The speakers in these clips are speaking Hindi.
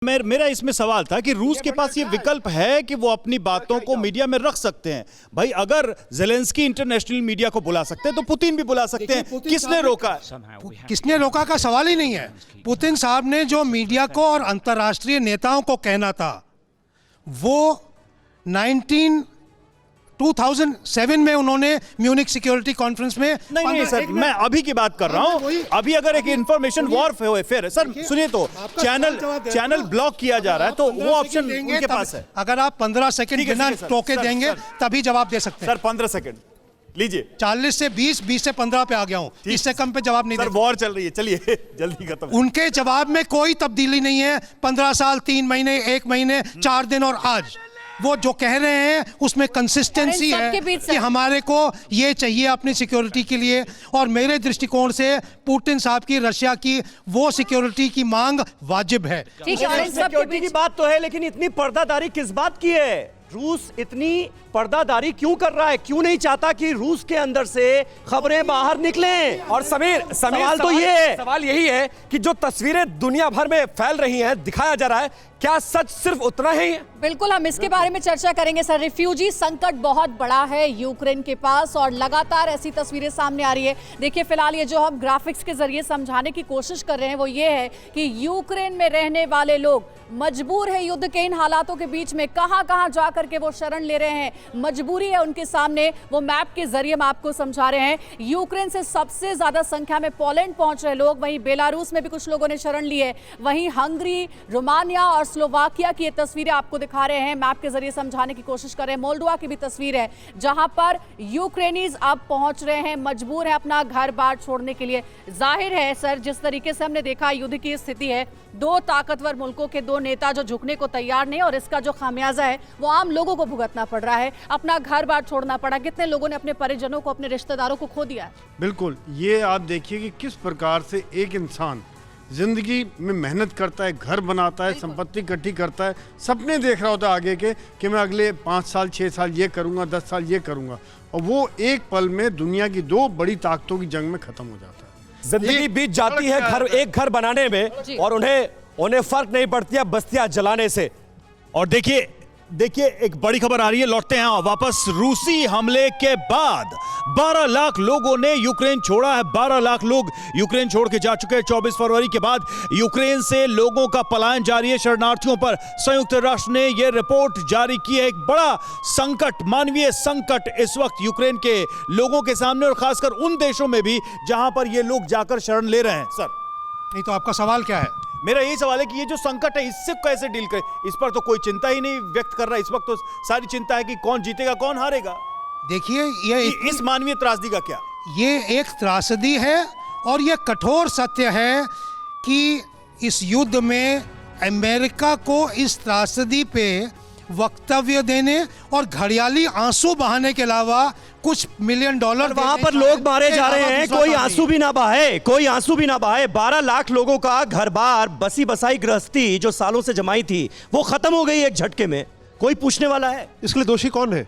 मेरा इसमें सवाल था कि रूस के पास ये विकल्प है कि वो अपनी बातों को मीडिया में रख सकते हैं। भाई अगर ज़ेलेंस्की इंटरनेशनल मीडिया को बुला सकते हैं तो पुतिन भी बुला सकते हैं। किसने रोका? किसने रोका का सवाल ही नहीं है। पुतिन साहब ने जो मीडिया को और अंतर्राष्ट्रीय नेताओं को कहना था वो 2007 में उन्होंने म्यूनिक सिक्योरिटी कॉन्फ्रेंस में नहीं सर, मैं अभी की बात कर रहा हूं। अभी अगर एक इंफॉर्मेशन वॉरफेयर सर सुनिए तो चैनल ब्लॉक किया जा रहा है तो वो ऑप्शन उनके पास है। अगर आप 15 सेकंड बिना टोके देंगे तभी जवाब दे सकते हैं। सर 15 सेकंड लीजिए। 40 से 20 से 15 पे आ गया हूं, इससे कम पे जवाब नहीं सर। वॉर चल रही है, चलिए जल्दी खत्म। उनके जवाब में कोई तब्दीली नहीं है। 15 साल 3 महीने 1 महीने 4 दिन और आज वो जो कह रहे हैं उसमें कंसिस्टेंसी है कि हमारे को ये चाहिए अपनी सिक्योरिटी के लिए। और मेरे दृष्टिकोण से पुतिन साहब की रशिया की वो सिक्योरिटी की मांग वाजिब है। सिक्योरिटी की बात तो है, लेकिन इतनी पर्दादारी किस बात की है? रूस इतनी पर्दादारी क्यों कर रहा है? क्यों नहीं चाहता कि रूस के अंदर से खबरें बाहर निकलें? और सवाल तो ये है, सवाल यही है कि जो तस्वीरें दुनिया भर में फैल रही हैं, दिखाया जा रहा है, क्या सच सिर्फ उतना ही है? बिल्कुल, हम इसके बारे में चर्चा करेंगे सर। रिफ्यूजी संकट बहुत बड़ा है यूक्रेन के पास और लगातार ऐसी तस्वीरें सामने आ रही है। देखिए फिलहाल ये जो हम ग्राफिक्स के जरिए समझाने की कोशिश कर रहे हैं वो ये है कि यूक्रेन में रहने वाले लोग मजबूर है युद्ध के इन हालातों के बीच में कहां जाकर के वो शरण ले रहे हैं। मजबूरी है उनके सामने, वो मैप के जरिए हम आपको समझा रहे हैं। यूक्रेन से सबसे ज्यादा संख्या में पोलैंड पहुंच रहे लोग, वहीं बेलारूस में भी कुछ लोगों ने शरण ली है, वहीं हंगरी, रोमानिया और स्लोवाकिया की ये तस्वीरें आपको दिखा रहे हैं, मैप के जरिए समझाने की कोशिश कर रहे हैं। मोल्डोवा की भी तस्वीर है जहां पर यूक्रेनीज अब पहुंच रहे हैं, मजबूर है अपना घर बार छोड़ने के लिए। जाहिर है सर, जिस तरीके से हमने देखा युद्ध की स्थिति है, दो ताकतवर मुल्कों के दो नेता जो झुकने को तैयार नहीं, और इसका जो खामियाजा है वो आम लोगों को भुगतना पड़ रहा है। अपना घर बार छोड़ना पड़ा, कितने लोगों ने अपने परिजनों को, अपने रिश्तेदारों को खो दिया है। बिल्कुल, ये आप देखिए कि किस प्रकार से एक इंसान जिंदगी में मेहनत करता है, घर बनाता है, संपत्ति इकट्ठी करता है, सपने देख रहा होता है आगे के कि मैं अगले 5 साल 6 साल ये करूंगा, 10 साल ये करूंगा, और वो एक पल में दुनिया की दो बड़ी ताकतों की जंग में खत्म हो जाता है। जिंदगी बीत जाती है एक घर बनाने में और उन्हें फर्क नहीं पड़ती है बस्तियां जलाने से। और देखिए एक बड़ी खबर आ रही है, लौटते हैं वापस। रूसी हमले के बाद 12 लाख लोगों ने यूक्रेन छोड़ा है। 12 लाख लोग यूक्रेन छोड़ के जा चुके हैं। 24 फरवरी के बाद यूक्रेन से लोगों का पलायन जारी है। शरणार्थियों पर संयुक्त राष्ट्र ने यह रिपोर्ट जारी की है। एक बड़ा संकट, मानवीय संकट इस वक्त यूक्रेन के लोगों के सामने, और खासकर उन देशों में भी जहां पर ये लोग जाकर शरण ले रहे हैं। सर नहीं तो आपका सवाल क्या है? मेरा यही सवाल है कि ये जो संकट है इससे कैसे डील करें? इस पर तो कोई चिंता ही नहीं व्यक्त कर रहा है। इस वक्त तो सारी चिंता है कि कौन जीतेगा कौन हारेगा। देखिए ये इस मानवीय त्रासदी का क्या? ये एक त्रासदी है और ये कठोर सत्य है कि इस युद्ध में अमेरिका को इस त्रासदी पे वक्तव्य देने और घड़ियाली आंसू बहाने के अलावा कुछ $1 मिलियन वहां पर लोग मारे जा रहे हैं, कोई आंसू भी ना बहाए, कोई आंसू भी ना बहाए। 12 लाख लोगों का घर बार, बसी बसाई गृहस्थी जो सालों से जमाई थी वो खत्म हो गई एक झटके में। कोई पूछने वाला है? इसके लिए दोषी कौन है?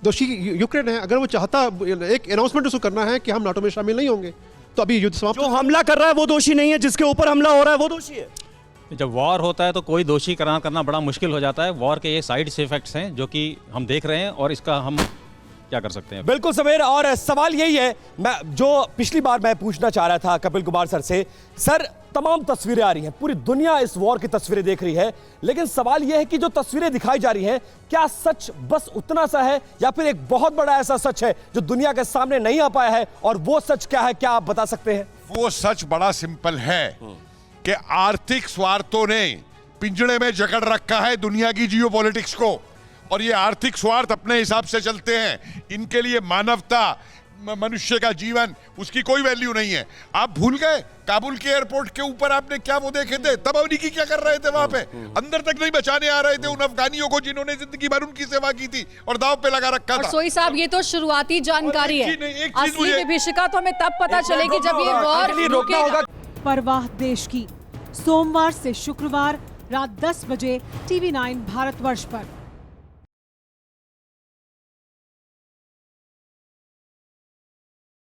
दोषी यूक्रेन है। अगर वो चाहता, एक अनाउंसमेंट उसको करना है कि हम नाटो में शामिल नहीं होंगे, तो अभी युद्ध समाप्त। जो हमला कर रहा है वो दोषी नहीं है, जिसके ऊपर हमला हो रहा है वो दोषी है। जब वॉर होता है तो कोई दोषी करार करना बड़ा मुश्किल हो जाता है। वॉर के ये साइड इफेक्ट्स हैं जो कि हम देख रहे हैं, और इसका हम क्या कर सकते हैं? बिल्कुल समीर, और सवाल यही है जो पिछली बार मैं पूछना चाह रहा था कपिल कुमार सर से। सर, तमाम तस्वीरें आ रही हैं, पूरी दुनिया इस वॉर की तस्वीरें देख रही है, लेकिन सवाल यह है कि जो तस्वीरें दिखाई जा रही हैं, क्या सच बस उतना सा है या फिर एक बहुत बड़ा ऐसा सच है जो दुनिया के सामने नहीं आ पाया है? और वो सच क्या है, क्या आप बता सकते हैं? वो सच बड़ा सिंपल है कि आर्थिक स्वार्थों ने पिंजड़े में जकड़ रखा है दुनिया की जियोपॉलिटिक्स को, और ये आर्थिक स्वार्थ अपने हिसाब से चलते हैं। इनके लिए मानवता, मनुष्य का जीवन, उसकी कोई वैल्यू नहीं है। आप भूल गए काबुल के एयरपोर्ट के ऊपर आपने क्या वो देखे थे? तब अमेरिकी क्या कर रहे थे वहां पे? अंदर तक नहीं बचाने आ रहे थे उन अफगानियों को जिन्होंने जिंदगी भर उनकी सेवा की थी और दांव पे लगा रखा था। सोई साहब, ये तो शुरुआती जानकारी है, असली विभीषिका तो हमें तब पता चलेगी जब ये वॉर रुकेगा। परवाह देश की, सोमवार से शुक्रवार रात 10 बजे TV9 भारतवर्ष पर।